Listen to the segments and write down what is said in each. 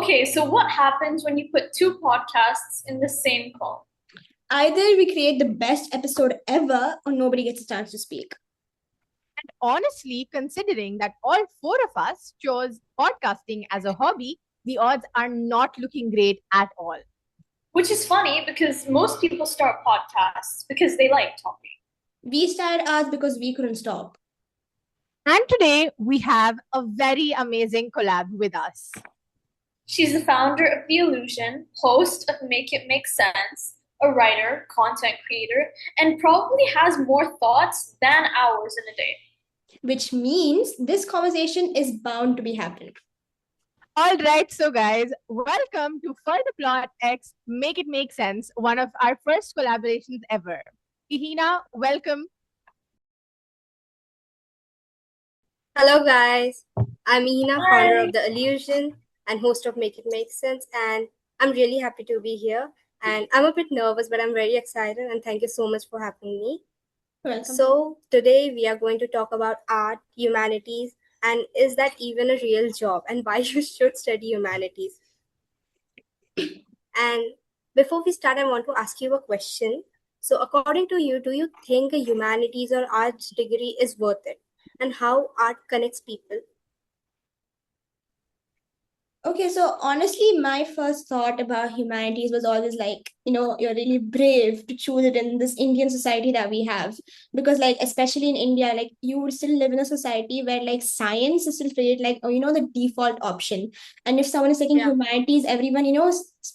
Okay, so what happens when you put two podcasts in the same call? Either we create the best episode ever or nobody gets a chance to speak. Honestly, considering that all four of us chose podcasting as a hobby, the odds are not looking great at all. Which is funny because most people start podcasts because they like talking. We started ours because we couldn't stop. And today we have a very amazing collab with us. She's the founder of The Illusion, host of Make It Make Sense, a writer, content creator, and probably has more thoughts than hours in a day. Which means this conversation is bound to be happening. All right, so guys, welcome to For the Plot X Make It Make Sense, one of our first collaborations ever. Ihina, welcome. Hello guys, I'm ihina, Hi. founder of The Illusion and host of Make It Make Sense, and I'm really happy to be here. And I'm a bit nervous, but I'm very excited, and thank you so much for having me. Welcome. So today we are going to talk about art, humanities, and is that even a real job, and why you should study humanities. And before we start, I want to ask you a question. So according to you, do you think a humanities or arts degree is worth it? And how art connects people? Okay, so honestly, my first thought about humanities was always like, you're really brave to choose it in this Indian society that we have. Because, like, especially in India, like, you would still live in a society where, like, science is still treated like, the default option. And if someone is taking Yeah. humanities, everyone,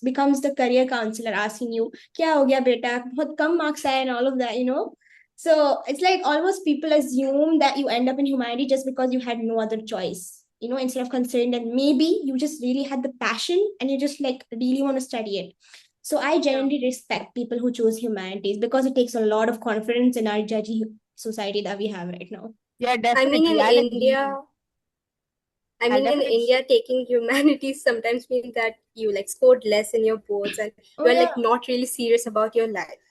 becomes the career counselor asking you, Kya ho gaya beta? Bahut kam marks aaye and all of that. So it's like almost people assume that you end up in humanity just because you had no other choice. Instead of considering that maybe you just really had the passion and you just like really want to study it. So I genuinely respect people who choose humanities because it takes a lot of confidence in our judgy society that we have right now. Yeah, I definitely. mean, in I'll agree. India, taking humanities sometimes means that you like scored less in your boards and Oh, you're yeah. like not really serious about your life.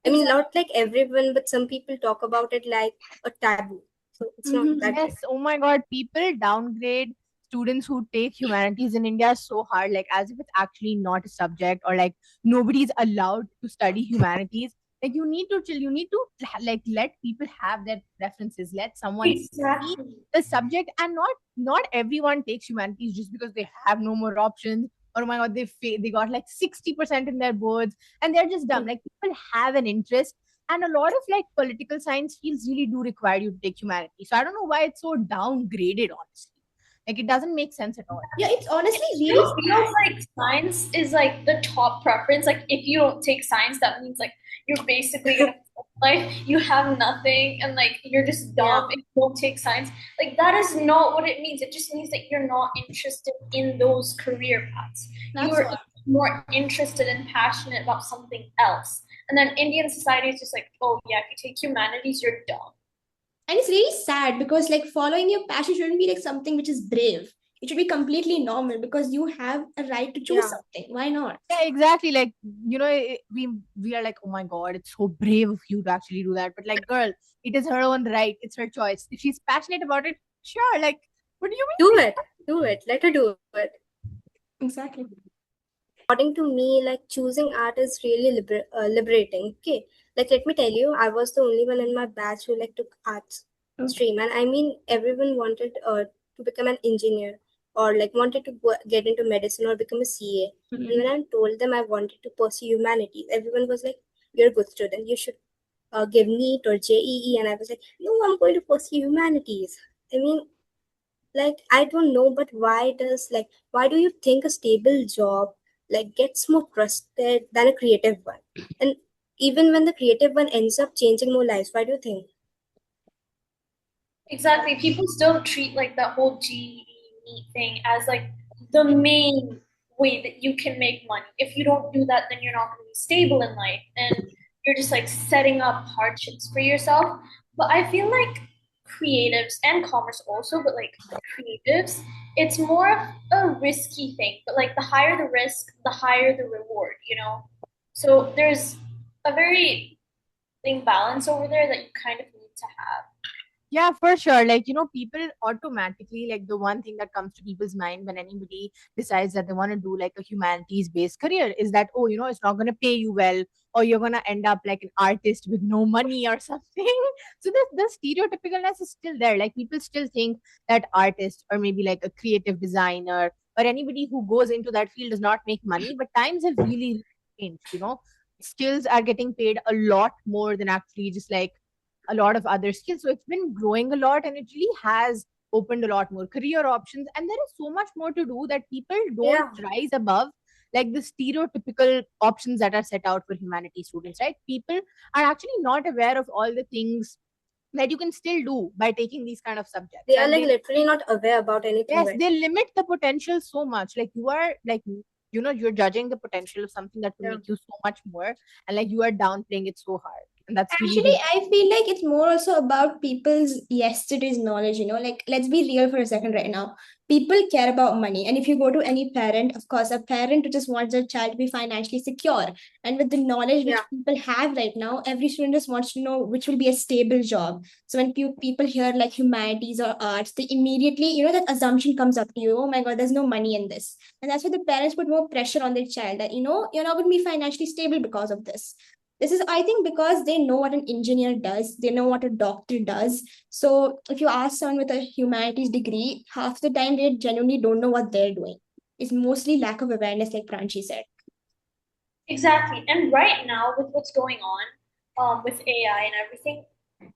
I mean, not like everyone, but some people talk about it like a taboo. So it's not that Yes, oh my God, people downgrade students who take humanities in India so hard, like as if it's actually not a subject or like nobody's allowed to study humanities. Like you need to chill, you need to like let people have their preferences, let someone see Exactly. the subject, and not everyone takes humanities just because they have no more options. Or oh my God, they got like 60% in their boards and they're just dumb. Like people have an interest, and a lot of like political science fields really do require you to take humanities. So I don't know why it's so downgraded, honestly. Like it doesn't make sense at all. Yeah, it's honestly It really still feels like science is like the top preference. Like if you don't take science, that means like you're basically gonna like you have nothing and like you're just dumb if you don't take science. Like that is not what it means. It just means that you're not interested in those career paths. That's You're what. more interested and passionate about something else. And then Indian society is just like, oh yeah, if you take humanities, you're dumb. And it's really sad because like following your passion shouldn't be like something which is brave. It should be completely normal because you have a right to choose something. Why not? Yeah, exactly. Like we are like, oh my God, it's so brave of you to actually do that. But like, girl, it is her own right. It's her choice. If she's passionate about it, sure. Like, what do you mean? do it. Let her do it. Exactly. According to me, like choosing art is really liberating. Okay, like let me tell you, I was the only one in my batch who like took arts stream, and I mean everyone wanted to become an engineer or like wanted to get into medicine or become a CA. And when I told them I wanted to pursue humanities, everyone was like, "You're a good student. You should give NEET or JEE." And I was like, "No, I'm going to pursue humanities." I mean, like I don't know, but why do you think a stable job like gets more trusted than a creative one? And even when the creative one ends up changing more lives, why do you think? Exactly. People still treat like that whole GED NEET thing as like the main way that you can make money. If you don't do that, then you're not going to be stable in life, and you're just like setting up hardships for yourself. But I feel like creatives and commerce also, but like creatives, it's more of a risky thing. But like the higher the risk, the higher the reward. So there's a very thing balance over there that you kind of need to have. Yeah, for sure. Like, people automatically, like, the one thing that comes to people's mind when anybody decides that they want to do like a humanities based career is that, oh, it's not going to pay you well, or you're going to end up like an artist with no money or something. So the stereotypicalness is still there. Like, people still think that artist or maybe like a creative designer or anybody who goes into that field does not make money. But times have really changed. Skills are getting paid a lot more than actually just like a lot of other skills. So it's been growing a lot and it really has opened a lot more career options. And there is so much more to do that people don't Yeah, rise above like the stereotypical options that are set out for humanities students, right? People are actually not aware of all the things that you can still do by taking these kind of subjects. they are And like literally not aware about anything, yes, right? they limit the potential so much. Like you are like you're judging the potential of something that will Yeah. make you so much more, and like you are downplaying it so hard. And that's really, Actually, really I feel like it's more also about people's yesterday's knowledge, like let's be real for a second right now. People care about money. And if you go to any parent, of course, a parent just wants their child to be financially secure. And with the knowledge Yeah. which people have right now, every student just wants to know which will be a stable job. So when people hear like humanities or arts, they immediately, that assumption comes up to you, oh my God, there's no money in this. And that's why the parents put more pressure on their child that, you're not going to be financially stable because of this. This is, I think, because they know what an engineer does, they know what a doctor does. So if you ask someone with a humanities degree, half the time they genuinely don't know what they're doing. It's mostly lack of awareness, like Pranchi said. Exactly. And right now, with what's going on with AI and everything,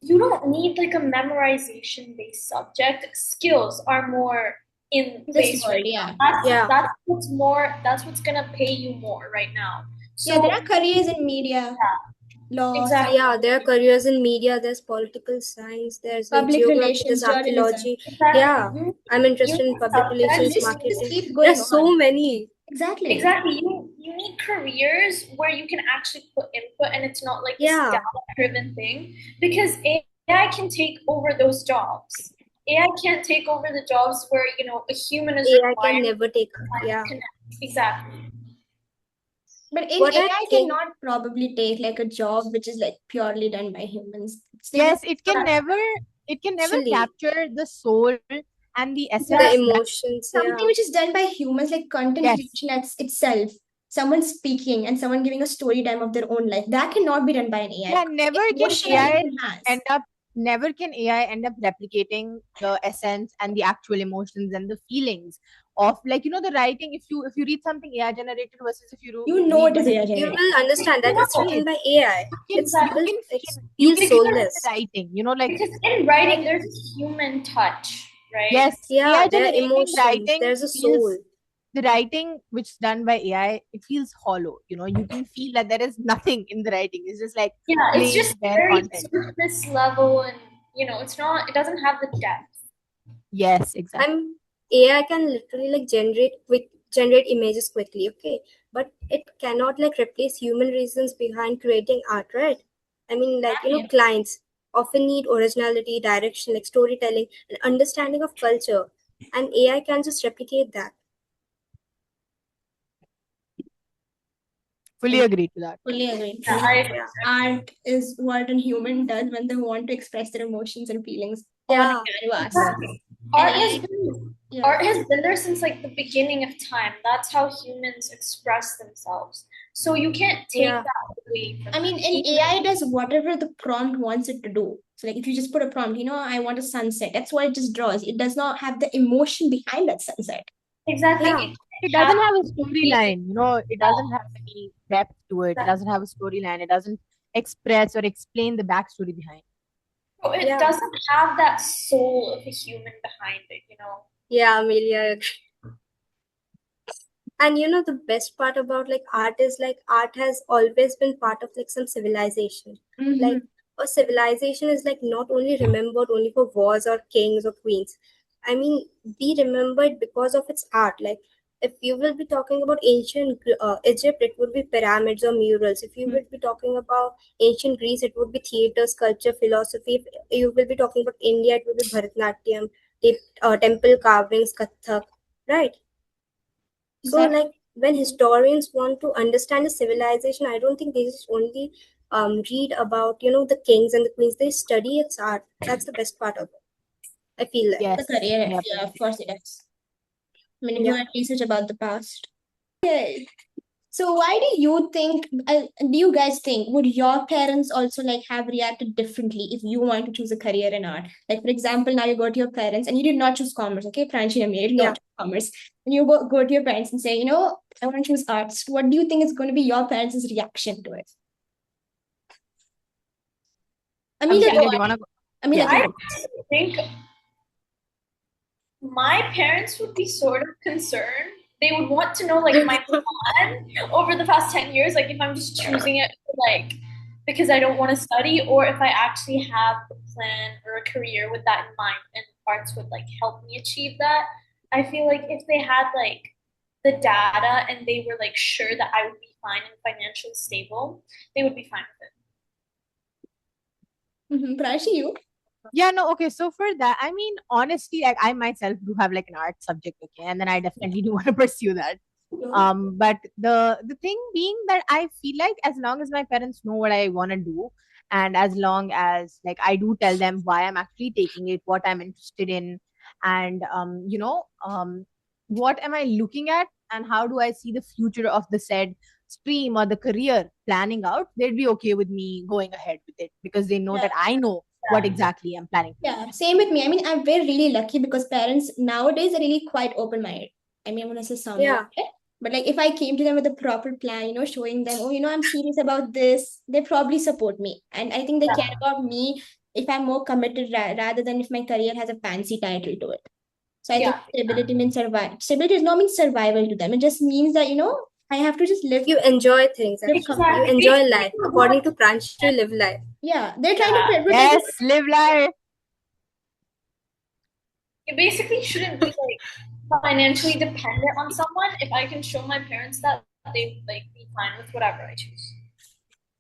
you don't need like a memorization based subject. Skills are more in In this place world, right now. yeah. That's Yeah. that's what's more. That's what's gonna pay you more right now. Yeah, there are So careers in media, yeah, law, exactly, Yeah, there are psychology, careers in media, there's political science, there's like public geography, there's relations, journalism. archaeology. exactly. Yeah, I'm You interested in need public The relations, subjects. list just marketing. keeps There are going so on. many. Exactly. Exactly. You need careers where you can actually put input and it's not like this Yeah, data driven thing because AI can take over those jobs. AI can't take over the jobs where, a human is AI can required never take. to Yeah, connect. Exactly. But in what I AI think. cannot probably take like a job which is like purely done by humans. It's like yes, it can never Actually, capture the soul and the the essence Exactly. that emotions, something yeah. which is done by humans, like content yes, creation at itself. Someone speaking and someone giving a story time of their own life. That cannot be done by an AI. yeah, The emotion a human has. never can AI end up replicating the essence and the actual emotions and the feelings of, like, the writing. If you read something AI generated versus if You know read it is one of AI You generated. will understand that it's No, written yes, by AI. It's you will can it feel you feels can feel the soulless. writing, like because in writing there's a human touch, right? yes, Yeah, AI there are generating emotions. writing There's a soul. feels the writing which is done by AI, it feels hollow. You can feel that there is nothing in the writing. It's just like Yeah, it's plain just bare very content. surface level and it doesn't have the depth. Yes, exactly. I'm AI can literally like generate images quickly, okay? But it cannot like replace human reasons behind creating art, right? I mean, like, clients often need originality, direction, like storytelling, and understanding of culture. And AI can just replicate that. Fully agree to that. Fully agree. Yeah, Fully I agree. agree. Yeah. Art is what a human does when they want to express their emotions and feelings on a Yeah. canvas. Yes. Exactly. And Art has AI, been yeah. art has been there since like the beginning of time. That's how humans express themselves. So you can't take Yeah. that away from I them. mean, in AI does whatever the prompt wants it to do. So, like, if you just put a prompt, I want a sunset. That's what it just draws. It does not have the emotion behind that sunset. Exactly. Yeah. It It can't doesn't have have a storyline, it doesn't have any depth to it. It that. doesn't have a storyline. It doesn't express or explain the backstory behind. It Yeah. doesn't have that soul of a human behind it. Yeah, Amelia, I agree. And the best part about like art is like art has always been part of like some civilization. Mm-hmm. Like a civilization is like not only remembered only for wars or kings or queens. I mean, we remember it because of its art. Like if you will be talking about ancient Egypt, it would be pyramids or murals. If you will be talking about ancient Greece, it would be theater, sculpture, philosophy. If you will be talking about India, it would be Bharatanatyam, temple carvings, Kathak, right? So, Exactly. like when historians want to understand a civilization, I don't think they just only read about, the kings and the queens. They study its art. That's the best part of it. I feel like. Yes. The career, Yep. yeah, of course it is. I mean, if you Yeah. want research about the past. Okay. So why do you guys think, would your parents also like have reacted differently if you want to choose a career in art? Like, for example, now you go to your parents and you did not choose commerce, okay? Pranchi, you did Yeah. not choose commerce. And you go to your parents and say, I want to choose arts. What do you think is going to be your parents' reaction to it? Amelia, Amelia, go do you on. want to? Amelia, Yeah. go I think my parents would be sort of concerned. They would want to know like my plan over the past 10 years, like if I'm just choosing it like because I don't want to study, or if I actually have a plan or a career with that in mind, and arts would like help me achieve that. I feel like if they had like the data and they were like sure that I would be fine and financially stable, they would be fine with on. Pranchi, you? Yeah, no, okay. So for that, I mean, honestly, like I myself do have like an art subject, okay, and then I definitely do want to pursue that. But the thing being that I feel like as long as my parents know what I want to do, and as long as like I do tell them why I'm actually taking it, what I'm interested in, and what am I looking at, and how do I see the future of the said stream or the career planning out, they'd be okay with me going ahead with it because they know Yeah. that I know what exactly I'm planning to do. Yeah, same with me. I mean, we're really lucky because parents nowadays are really quite open-minded. I mean, I'm gonna say sound Yeah. like, but like if I came to them with a proper plan, showing them, oh, I'm serious about this, they probably support me. And I think they care about me if I'm more committed rather than if my career has a fancy title to it. So I think Yeah. stability means survival. Stability does not mean survival to them. It just means that, I have to just live, You enjoy things, live actually. You Exactly. comfortably. enjoy Basically, life. According to Pranch, you live life. Yeah, they're trying to Yeah. protect Yes, live life. You basically shouldn't be like financially dependent on someone. If I can show my parents that, they would like be fine with whatever I choose.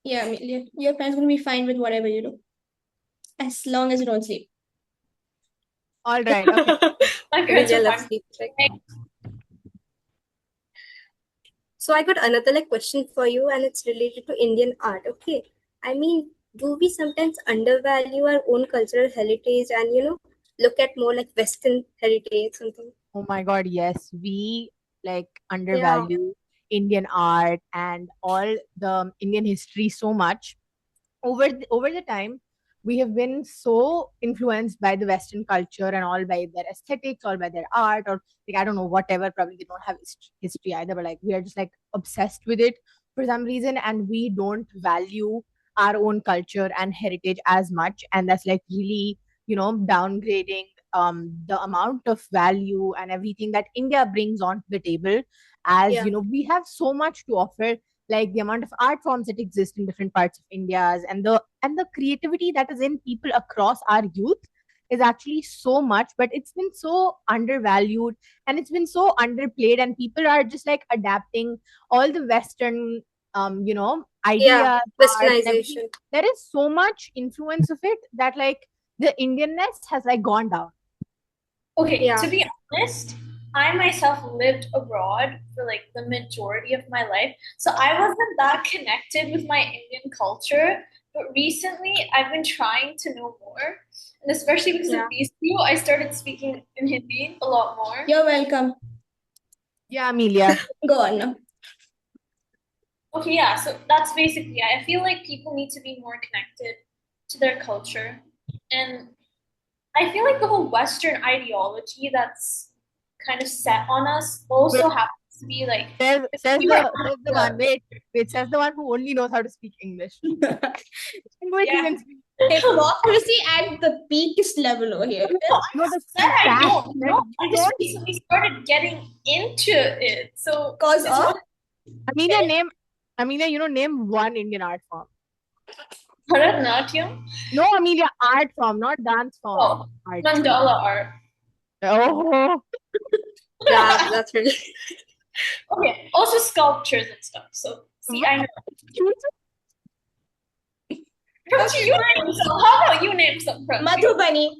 Yeah, I mean, your parents gonna be fine with whatever you do, as long as you don't sleep. All right, okay. My parents Vijay are loves fine. sleep. So I got another question for you, and it's related to Indian art. Okay, I mean, do we sometimes undervalue our own cultural heritage and look at more like Western heritage something? Oh my God, yes. We like Yeah, undervalue Indian art and all the Indian history so much. Over the time, we have been so influenced by the Western culture and all by their aesthetics, all by their art, or like I don't know, whatever. Probably they don't have history either, but like we are just like obsessed with it for some reason, and we don't value our own culture and heritage as much, and that's like really downgrading the amount of value and everything that India brings onto the table. As yeah, we have so much to offer, like the amount of art forms that exist in different parts of India's, and the creativity that is in people across our youth is actually so much, but it's been so undervalued and it's been so underplayed, and people are just like adapting all the Western yeah. ideas, art and everything. Westernization. There is so much influence of it that like the Indianness has like gone down. Okay, Yeah, to be honest, I myself lived abroad for like the majority of my life, so I wasn't that connected with my Indian culture. But recently, I've been trying to know more, and especially because yeah. of these two, I started speaking in Hindi a lot more. You're welcome. Yeah, Amelia. Go on now. Okay, yeah, so that's basically, I feel like people need to be more connected to their culture. And I feel like the whole Western ideology that's kind of set on us also happens to be like, Says says we were the one. Wait. Says the one who only knows how to speak English. Wait, you yeah. can speak. Hypocrisy at the peakest level over here. No, the That I fact don't that know. I you just don't. recently started getting into it. So Cause it's of not Amelia, name one Indian art form. Bharatanatyam. No, Amelia, art form, not dance form. Oh, Art. mandala art. Oh, Yeah, that's really. Okay, also sculptures and stuff. So see, I know. Prabji, you name some. How about you name some, Prabji?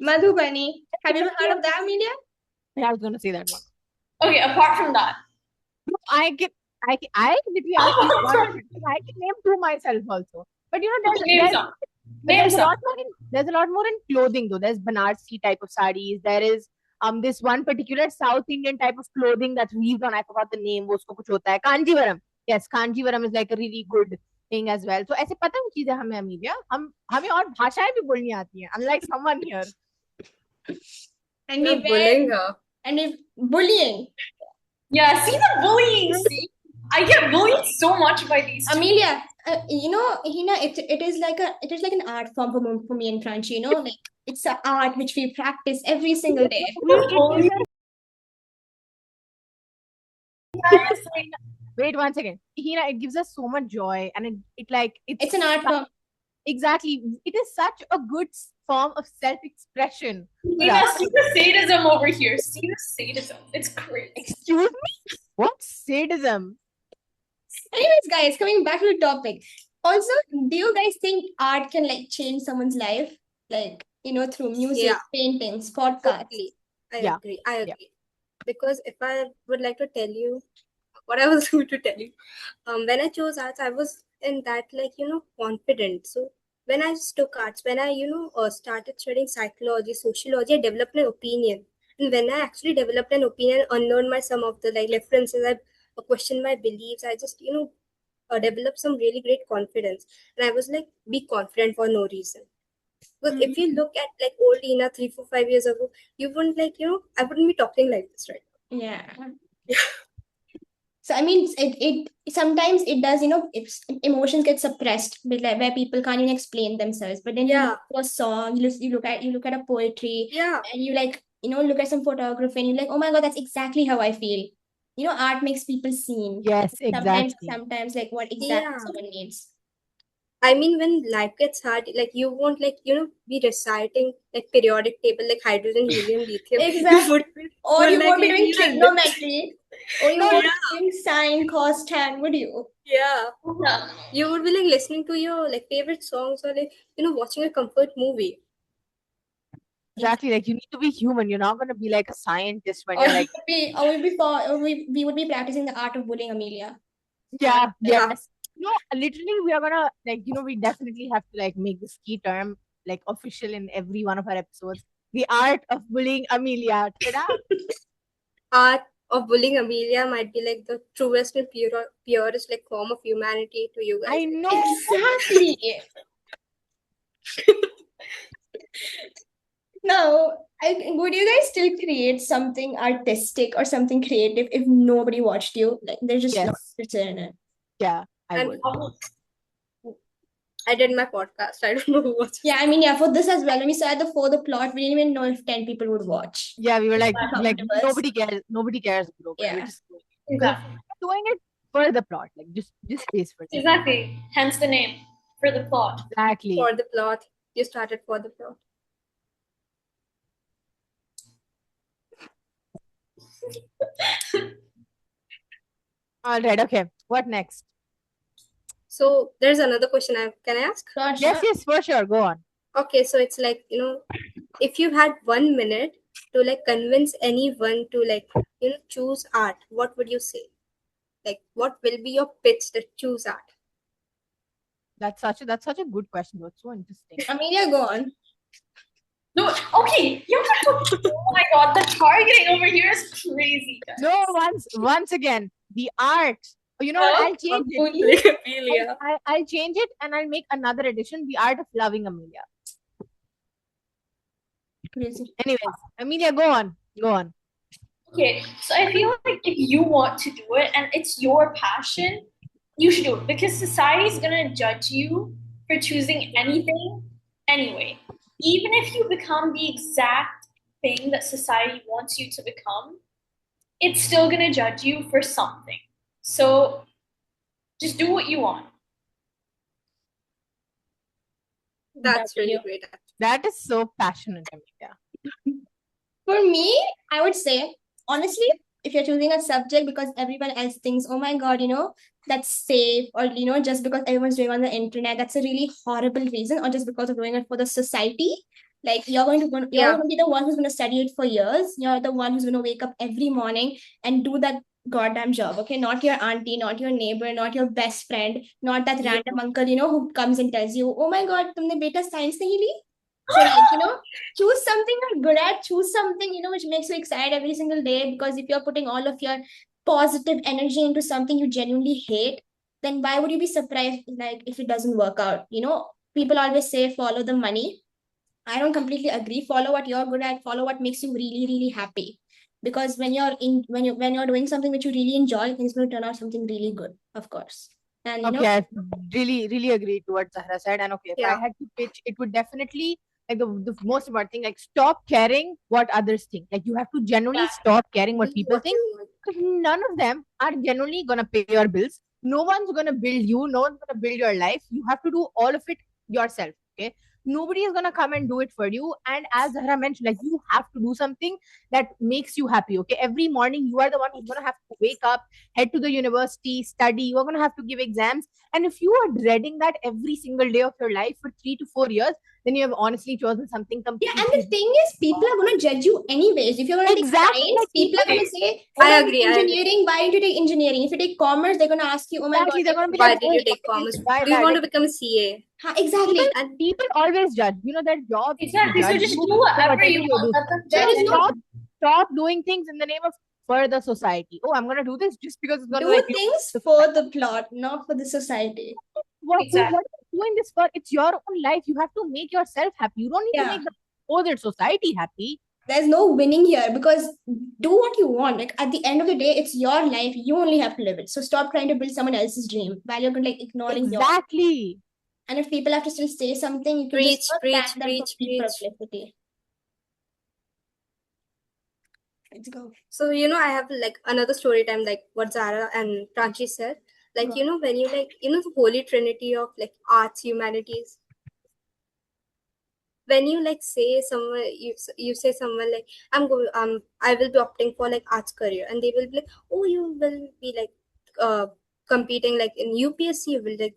Madhubani. Have you ever heard of that, Amelia? I was gonna say that one. Okay, apart from that. I literally asked you one. I can name two myself also. But you know, Okay, name some. but Name some. there's a lot more in clothing though. There's Banarsi type of sarees. There is this one particular South Indian type of clothing that's weaved on. I forgot the name. वो उसको कुछ होता है. Kanjivaram. Yes, Kanjivaram is like a really good thing as well. So ऐसे पता है चीजें हमें अमीलिया हमें और भाषाएं भी बोलनी आती हैं. Unlike someone here. And You're bullying her. And if bullying. Yeah, see the bullying. See, I get bullied so much by these. Amelia, you know, Hina, it is like an art form for me and Crunchy. You know, like it's an art which we practice every single day. Wait 1 second. Hina, it gives us so much joy, and it's an art form. Exactly. It is such a good form of self-expression. Hina, see the sadism over here. See the sadism. It's crazy. Excuse me? What sadism? Anyways, guys, coming back to the topic. Also, do you guys think art can like change someone's life? Like, you know, through music, paintings, podcasts? Totally. I agree. Because if I would like to tell you what I was going to tell you, when I chose arts, I was in that confident. So when I just took arts, when I started studying psychology, sociology, I developed an opinion. And when I actually developed an opinion, unlearned some of the references, I questioned my beliefs. I just developed some really great confidence, and I was like, be confident for no reason. Because if you look at old Ina 3, 4, 5 years ago, you wouldn't I wouldn't be talking like this right now. Yeah. So I mean, it sometimes it does, if emotions get suppressed, where people can't even explain themselves. But then you look for a song, you look at a poetry, and you look at some photography, and you're like, oh my god, that's exactly how I feel. Art makes people seen. Yes, exactly. Sometimes like what exactly someone needs. I mean, when life gets hard, you won't be reciting periodic table hydrogen, helium, lithium. Exactly. You won't be doing trigonometry. Or you won't be doing sine, cos, tan, would you? Yeah. You would be listening to your favorite songs, or watching a comfort movie. Exactly, you need to be human. You're not going to be like a scientist when you're like. We would be practicing the art of bullying, Amelia. Yeah. Yes. Literally, we are gonna we definitely have to make this key term official in every one of our episodes. The art of bullying Amelia. Art of bullying Amelia might be the truest and purest form of humanity to you guys. I know. Exactly. Now, would you guys still create something artistic or something creative if nobody watched you? They're just not interested in it. Yeah, I would. I did my podcast. I don't know who watched. Yeah, I mean, for this as well. When we said for the plot, we didn't even know if 10 people would watch. Yeah, we were like nobody cares. Nobody cares, bro. Yeah. We're just doing it for the plot. Just space for it. Exactly. Hence the name. For the plot. Exactly. For the plot. You started for the plot. All right. Okay. What next? So there's another question. Can I ask? Yes, for sure. Go on. Okay, so it's if you had 1 minute to convince anyone to choose art, what would you say? What will be your pitch to choose art? That's such a good question. It's so interesting. Amelia, go on. No, okay. Oh my god, the targeting over here is crazy, guys. No, once again, the art. I'll change it. I'll change it and I'll make another edition, The Art of Loving Amelia. Crazy. Anyways, Amelia, go on. Okay, so I feel like if you want to do it and it's your passion, you should do it, because society is going to judge you for choosing anything anyway. Even if you become the exact thing that society wants you to become, it's still going to judge you for something. So just do what you want. That's really great. That is so passionate, Amelia. For me, I would say, honestly, if you're choosing a subject because everyone else thinks, oh my god, that's safe, or just because everyone's doing on the internet, that's a really horrible reason, or just because of doing it for the society. You're going to be the one who's going to study it for years. You're the one who's going to wake up every morning and do that goddamn job, okay? Not your auntie, not your neighbor, not your best friend, not that Yeah. random uncle, who comes and tells you, oh my god, tumne beta science nahi li? So like, choose something you're good at, choose something, which makes you excited every single day. Because if you're putting all of your positive energy into something you genuinely hate, then why would you be surprised like if it doesn't work out? People always say follow the money. I don't completely agree. Follow what you're good at, follow what makes you really, really happy. Because when you're doing something which you really enjoy, then it's going to turn out something really good, of course. And Okay, I really, really agree to what Zahra said. And okay, if I Yeah. had to pitch, it would definitely like the most important thing, like stop caring what others think. Like you have to genuinely stop caring what Do people what think, you want. because none of them are genuinely gonna pay your bills. No one's gonna build you. No one's gonna build your life. You have to do all of it yourself. Okay. Nobody is gonna come and do it for you. And as Zahra mentioned, like you have to do something that makes you happy. Okay. Every morning you are the one who's gonna have to wake up, head to the university, study. You are gonna have to give exams. And if you are dreading that every single day of your life for 3 to 4 years, then you have honestly chosen something yeah, completely. and the thing is, people are going to judge you anyways. If you're going to take Exactly, science, like people are people. going to say, oh I my agree. God, engineering, why did you take engineering? If you take commerce, they're going to ask you, oh my God, Exactly, they're gonna be Why like, did oh, you why take this, commerce? why Do you that? want Like, to become a CA? exactly. And people always judge. Their job is to Exactly. So judge just you do for whatever whatever you you want. do. Let them There judge is no Stop doing things in the name of for the society. Oh, I'm gonna do this just because it's gonna do like things for the plot, not for the society. Exactly. what are you doing this for? It's your own life. You have to make yourself happy. You don't need to Yeah. make the other society happy. There's no winning here, because do what you want. Like at the end of the day, it's your life. You only have to live it. So stop trying to build someone else's dream while you're like ignoring yours. Exactly. And if people have to still say something, you can preach, just preach, thank them for preach, free preach. publicity. Let's go. So I have like another story time, like what Zara and Pranchi said. Like Go. when you the holy trinity of like arts, humanities. When you like say someone, you say someone like I will be opting for like arts career, and they will be like, oh, you will be like competing like in UPSC, you will like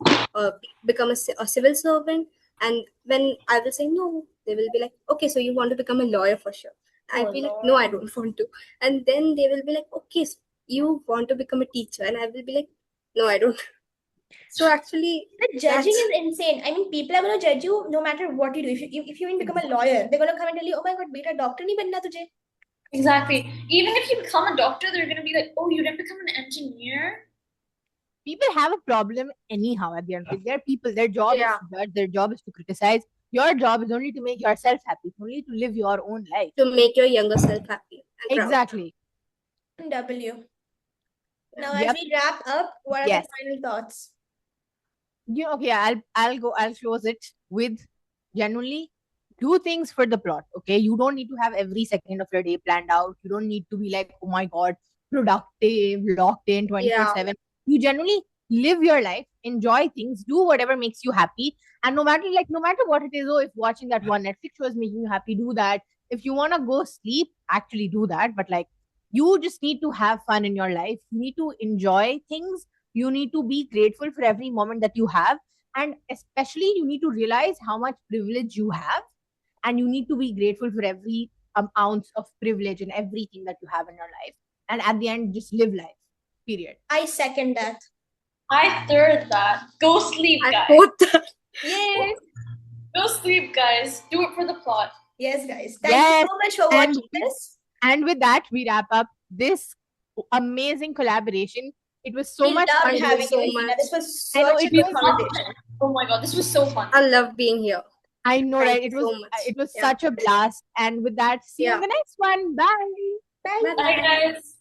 become a civil servant. And when I will say no, they will be like, okay, so you want to become a lawyer for sure. I'll Oh, be like, Lord. no, I don't want to. And then they will be like, okay, so you want to become a teacher, and I will be like, no, I don't. So actually, The judging is insane. I mean, people are going to judge you no matter what you do. If you even become a lawyer, they're going to come and tell you, oh my God, beta, doctor nahi banna tujhe. Exactly. Even if you become a doctor, they're gonna be like, "Oh, you didn't become an engineer." People have a problem anyhow at the end of it. They're people. Their job is to judge. Their job is to criticize. Your job is only to make yourself happy. It's only to live your own life. to make your younger self happy and proud. Exactly. W. Now, Yep. as we wrap up, what are Yes. the final thoughts? Okay, I'll close it with genuinely do things for the plot. Okay, you don't need to have every second of your day planned out. You don't need to be like, oh my god, productive, locked in 24/7. You generally live your life, enjoy things, do whatever makes you happy. And no matter what it is, if watching that one Netflix show is making you happy, do that. If you want to go sleep, actually do that. But like, you just need to have fun in your life. You need to enjoy things. You need to be grateful for every moment that you have. And especially, you need to realize how much privilege you have. And you need to be grateful for every ounce of privilege and everything that you have in your life. And at the end, just live life. Period. I second that. I third that. Go sleep, I guys. quote that. Yay! Go sleep, guys. Do it for the plot. Yes, guys. Thank you so much for watching this. And with that, we wrap up this amazing collaboration. It was so We much loved fun. having so you, Ihina. much. This was I know such a it good was conversation. Oh my god, this was so fun. I love being here. I know, Thank right? you so much. It was Yeah. such a blast. And with that, see you in the next one. Bye. Bye. Bye. Bye, guys.